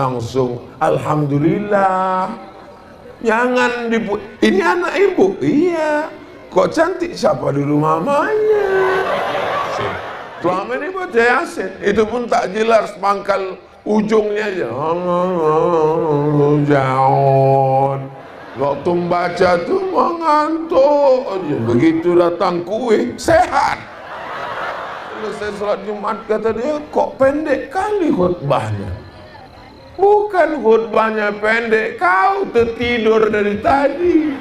langsung alhamdulillah. Jangan ini anak ibu, iya. Kok cantik, siapa dulu mamanya? Selama ini baca Yasin, itu pun tak jelas pangkal ujungnya aja. Jangan. Waktu membaca tuh mengantuk aja. Begitu datang kue, sehat. Selesai sholat Jumat kata dia, kok pendek kali khutbahnya. Bukan khutbahnya pendek, kau tertidur dari tadi.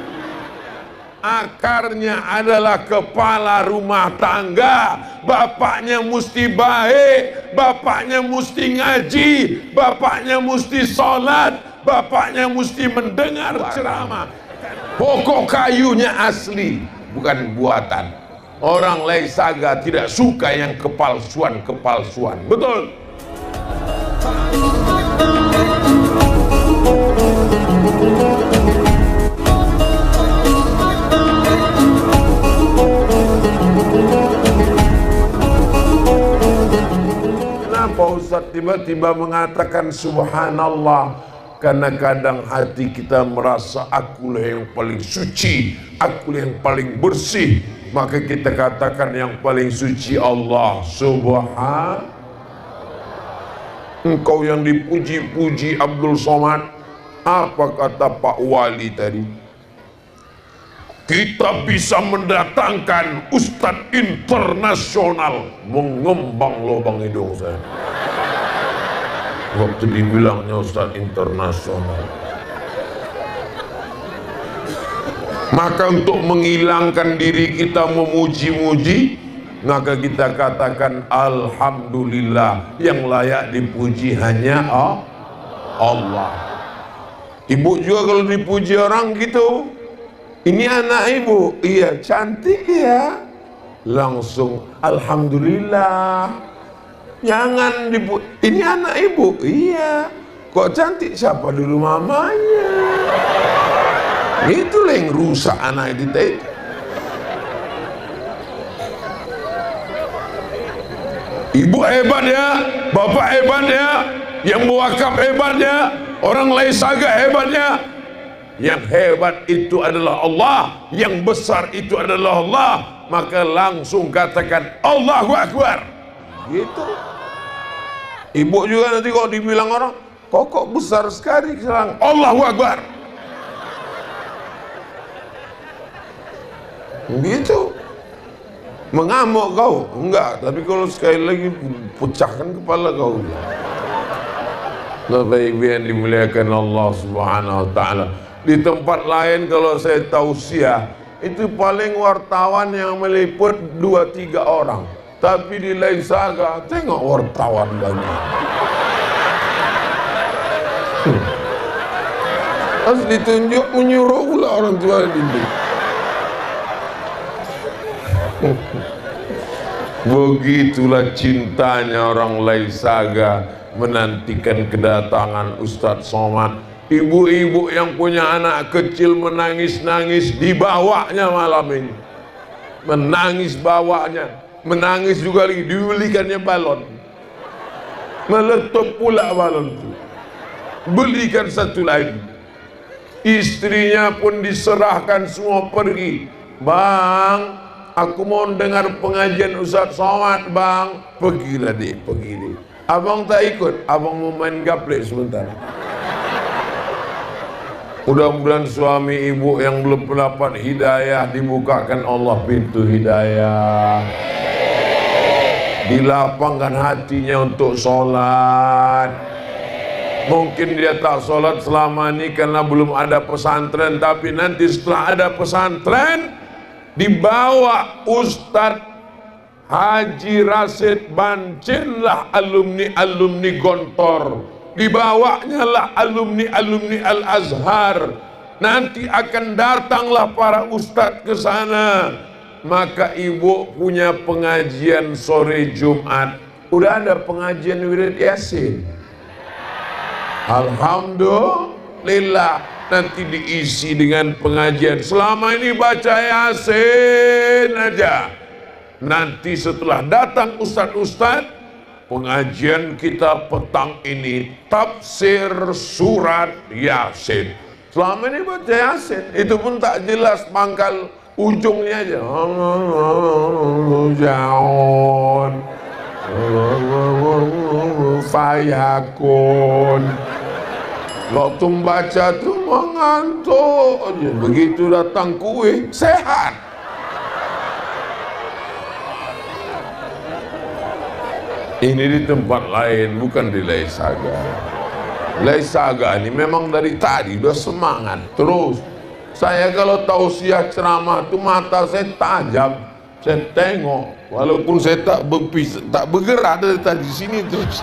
Akarnya adalah kepala rumah tangga. Bapaknya mesti baik, bapaknya mesti ngaji, bapaknya mesti sholat, bapaknya mesti mendengar ceramah. Pokok kayunya asli, bukan buatan. Orang Laisaga tidak suka yang kepalsuan-kepalsuan. Betul? Kenapa Ustaz tiba-tiba mengatakan subhanallah? Karena kadang hati kita merasa akulah yang paling suci, akulah yang paling bersih. Maka kita katakan yang paling suci Allah. Subhan. Engkau yang dipuji-puji Abdul Somad. Apa kata Pak Wali tadi? Kita bisa mendatangkan Ustadz internasional. Mengembang lubang hidung saya waktu dibilangnya Ustadz internasional. Maka untuk menghilangkan diri kita memuji-muji, maka kita katakan alhamdulillah, yang layak dipuji hanya Allah. Ibu juga kalau dipuji orang gitu, ini anak ibu, iya cantik ya, langsung alhamdulillah. Jangan ini anak ibu, iya. Kok cantik, siapa dulu mamanya? Itulah yang rusak anak kita itu. Ibu hebat ya, bapak hebat ya, yang mewakaf hebat ya, orang Laisaga hebat ya. Yang hebat itu adalah Allah, yang besar itu adalah Allah. Maka langsung katakan Allahu Akbar. Gitu. Ibu juga nanti kalau dibilang orang, kok besar sekali, serang Allahu Akbar. Gitu. Mengamuk kau? Enggak, tapi kalau sekali lagi pecahkan kepala kau. Bapak Ibu yang dimuliakan Allah Subhanahu wa taala. Di tempat lain kalau saya tausiah, itu paling wartawan yang meliput 2-3 orang. Tapi di Laisaga tengok wartawan banyak. Harus ditunjuk, menyuruh pula orang tua didik. Begitulah cintanya orang Laisaga menantikan kedatangan Ustadz Somad. Ibu-ibu yang punya anak kecil menangis-nangis dibawanya malam ini. Menangis bawanya. Menangis juga lagi, dibelikannya balon, meletup pula balon itu, belikan satu lagi. Istrinya pun diserahkan semua pergi. Bang, aku mau dengar pengajian Ustadz Somad bang. Pergilah deh, pergi deh. Abang tak ikut, abang mau main gaplek sebentar. Mudah-mudahan suami ibu yang belum mendapat hidayah dibukakan Allah pintu hidayah. Dilapangkan hatinya untuk sholat. Mungkin dia tak sholat selama ini karena belum ada pesantren, tapi nanti setelah ada pesantren, dibawa Ustadz Haji Rasid Bancinlah alumni Gontor, dibawanya lah alumni Al-Azhar. Nanti akan datanglah para ustadz ke sana. Maka ibu punya pengajian sore Jumat. Udah ada pengajian wirid Yasin. Alhamdulillah. Nanti diisi dengan pengajian. Selama ini baca Yasin aja. Nanti setelah datang ustadz-ustadz, pengajian kita petang ini tafsir surat Yasin. Selama ini baca Yasin, itu pun tak jelas pangkal ujungnya aja. Jaun, fayakun. Waktu baca tuh mengantuk. Begitu datang kue, sehat. Ini di tempat lain, bukan di Laisaga. Laisaga ini memang dari tadi udah semangat terus. Saya kalau tausiah ceramah tuh mata saya tajam, saya tengok, walaupun saya tak bergerak dari tadi sini terus.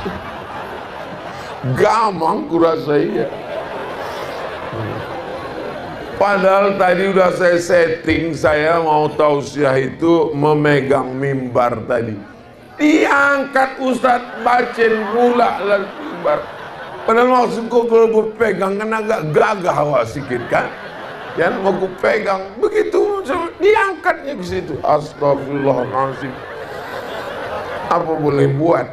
Gamang kurasa iya. Padahal tadi udah saya setting, saya mau tausiah itu memegang mimbar tadi. Diangkat Ustadz bacin pula lagi mimbar. Padahal maksudku kalau berpegang kan agak gagah awak sikit kan. Yang mau ku pegang begitu diangkatnya ke situ. Astagfirullahaladzim. Apa boleh buat?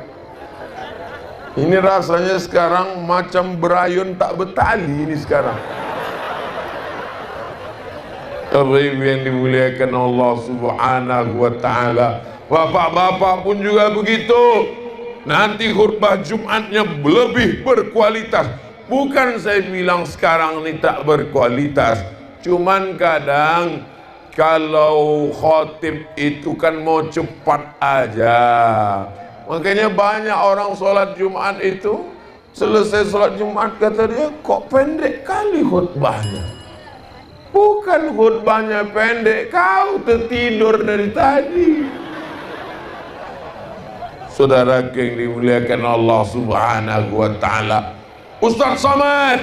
Ini rasanya sekarang macam berayun tak bertali ini sekarang. Ibu yang dimuliakan Allah Subhanahu wa ta'ala. Bapak-bapak pun juga begitu. Nanti khutbah Jumatnya lebih berkualitas. Bukan saya bilang sekarang ini tak berkualitas. Cuman kadang kalau khotib itu kan mau cepat aja. Makanya banyak orang sholat Jumat itu selesai sholat Jumat kata dia, kok pendek kali khutbahnya. Bukan khutbahnya pendek, kau tertidur dari tadi. Saudara yang dimuliakan Allah Subhanahu wa ta'ala, Ustaz Samad,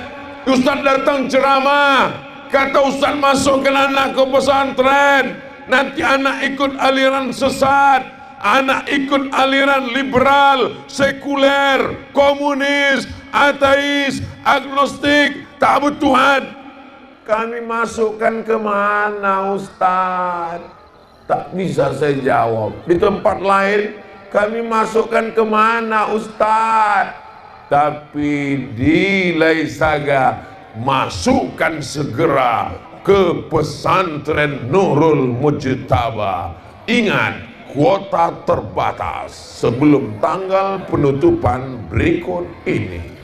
Ustaz datang ceramah, kata Ustaz masukkan anak ke pesantren, nanti anak ikut aliran sesat, anak ikut aliran liberal, sekuler, komunis, ateis, agnostik, tak bertuhan. Kami masukkan ke mana Ustaz? Tak bisa saya jawab. Di tempat lain kami masukkan ke mana Ustaz? Tapi di Laisaga masukkan segera ke pesantren Nurul Mujtaba. Ingat, kuota terbatas sebelum tanggal penutupan berikut ini.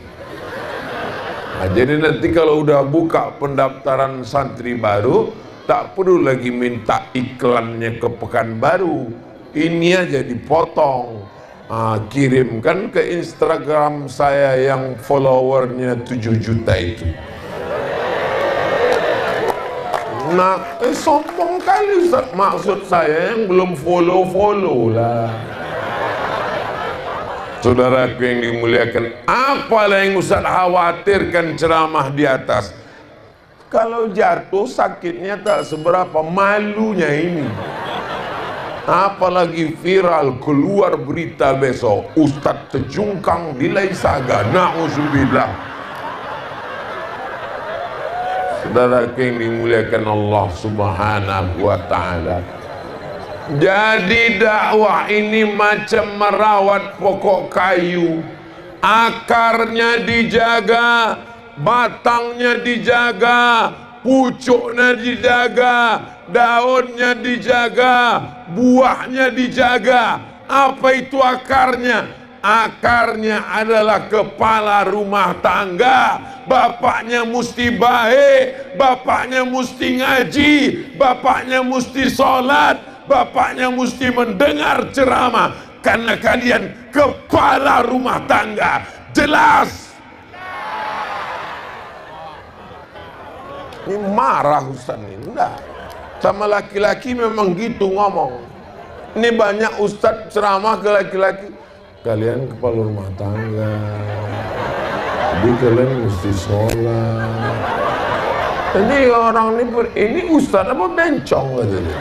Nah, jadi nanti kalau udah buka pendaftaran santri baru, tak perlu lagi minta iklannya ke Pekanbaru. Ini aja dipotong, kirimkan ke Instagram saya yang followernya 7 juta itu. Nah, sombong kali Ustaz. Maksud saya yang belum follow lah. Saudaraku yang dimuliakan, apalah yang Ustaz khawatirkan ceramah di atas? Kalau jatuh sakitnya tak seberapa, malunya ini. Apalagi viral keluar berita besok Ustaz terjungkang di Laisaga, na'udzubillah. Saudaraku yang dimuliakan Allah Subhanahu wa ta'ala, jadi dakwah ini macam merawat pokok kayu. Akarnya dijaga, batangnya dijaga, pucuknya dijaga, daunnya dijaga, buahnya dijaga. Apa itu akarnya? Akarnya adalah kepala rumah tangga. Bapaknya mesti baik, bapaknya mesti ngaji, bapaknya mesti sholat, bapaknya mesti mendengar ceramah, karena kalian kepala rumah tangga. Jelas? Ini marah Ustaz ini. Enggak. Sama laki-laki memang gitu ngomong. Ini banyak Ustaz ceramah ke laki-laki, kalian kepala rumah tangga, jadi kalian mesti sholat. Jadi orang ini Ustaz apa bencong katanya.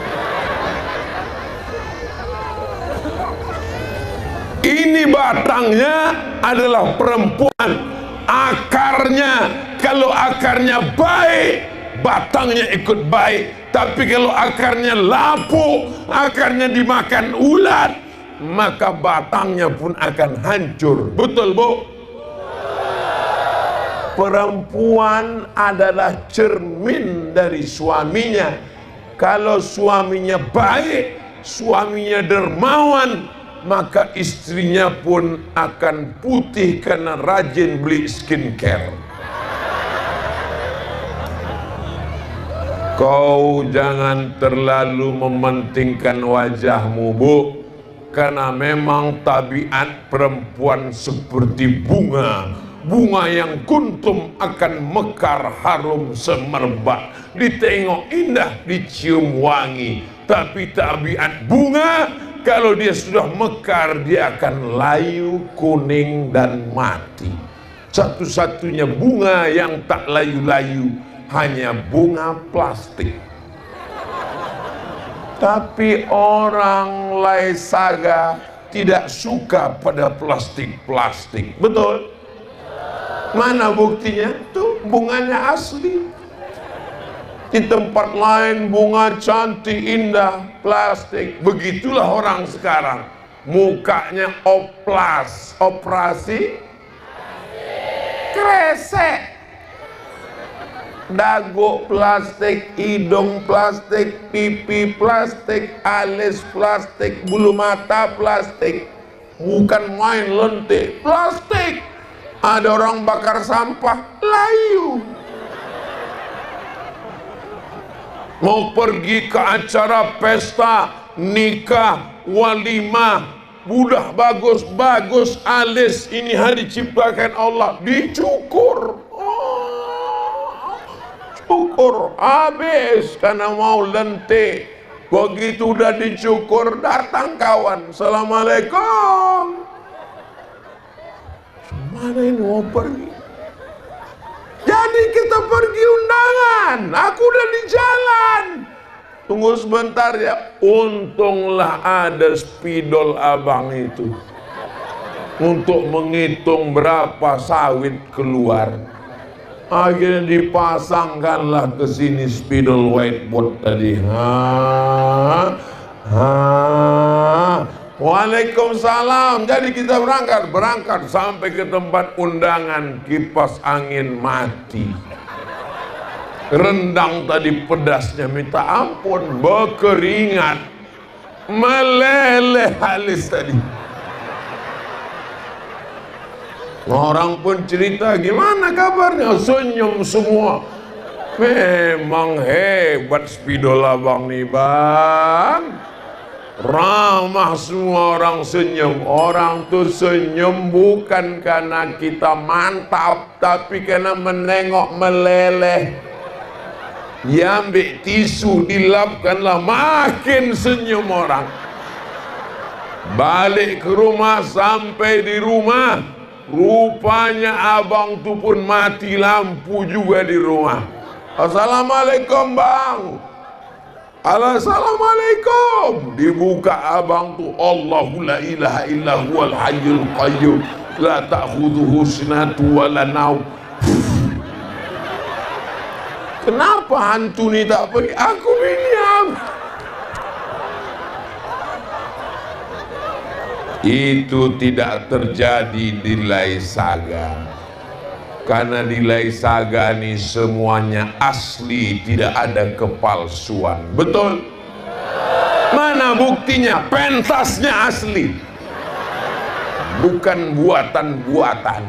Ini batangnya adalah perempuan, akarnya, kalau akarnya baik, batangnya ikut baik. Tapi kalau akarnya lapuk, akarnya dimakan ulat, maka batangnya pun akan hancur. Betul, Bu? Perempuan adalah cermin dari suaminya. Kalau suaminya baik, suaminya dermawan, maka istrinya pun akan putih karena rajin beli skincare. Kau jangan terlalu mementingkan wajahmu, Bu, karena memang tabiat perempuan seperti bunga. Bunga yang kuntum akan mekar harum semerbak, ditengok indah, dicium wangi. Tapi tabiat bunga, kalau dia sudah mekar, dia akan layu, kuning, dan mati. Satu-satunya bunga yang tak layu-layu hanya bunga plastik. Tapi orang Laisaga tidak suka pada plastik-plastik. Betul? Mana buktinya? Tuh bunganya asli. Di tempat lain bunga cantik, indah, plastik. Begitulah orang sekarang. Mukanya oplas, operasi kresek. Dagu plastik, hidung plastik, pipi plastik, alis plastik, bulu mata plastik. Bukan main lentik, plastik. Ada orang bakar sampah, layu. Mau pergi ke acara pesta, nikah, walimah, budak bagus-bagus, alis, ini hari diciptakan Allah, dicukur. Cukur habis karena mau lentik. Begitu udah dicukur, datang kawan, assalamualaikum. Mana ini mau pergi? Jadi kita pergi undangan. Aku udah di jalan. Tunggu sebentar ya. Untunglah ada spidol abang itu untuk menghitung berapa sawit keluar. Akhirnya dipasangkanlah ke sini spidol whiteboard tadi. Waalaikumsalam. Jadi kita berangkat sampai ke tempat undangan. Kipas angin mati. Rendang tadi pedasnya minta ampun, berkeringat, meleleh halis tadi. Orang pun cerita, gimana kabarnya? Senyum semua. Memang hebat spidol abang nih, Bang. Ramah, semua orang senyum. Orang tuh senyum bukan karena kita mantap, tapi karena menengok meleleh. Diambil tisu, dilapkanlah, makin senyum orang. Balik ke rumah, sampai di rumah, rupanya abang tuh pun mati lampu juga di rumah. Assalamualaikum, Bang. Assalamualaikum. Dibuka abang tuh, Allahu la ilaha illa huwal hayyul qayyum la ta'khudhuhu sinatu wa la naum. Kenapa hantu ni tak pergi? Aku diam. Itu tidak terjadi di Laisaga. Karena di Laisaga ini semuanya asli, tidak ada kepalsuan. Betul? Mana buktinya? Pentasnya asli, bukan buatan-buatan.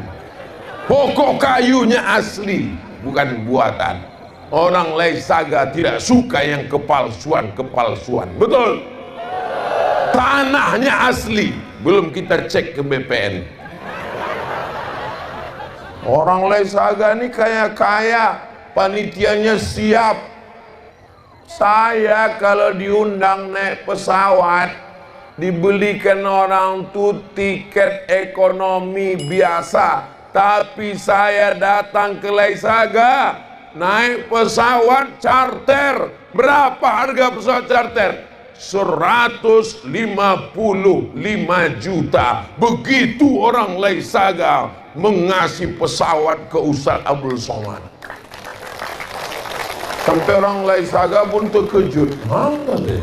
Pokok kayunya asli, bukan buatan. Orang Laisaga tidak suka yang kepalsuan-kepalsuan. Betul? Tanahnya asli, belum kita cek ke BPN. Orang Laisaga ini kaya-kaya, panitianya siap. Saya kalau diundang naik pesawat, dibelikan orang tuh tiket ekonomi biasa. Tapi saya datang ke Laisaga, naik pesawat charter. Berapa harga pesawat charter? 155 juta. Begitu orang Laisaga mengasih pesawat ke Ustaz Abdul Somad. Sampai orang Laisaga pun terkejut. Mana deh?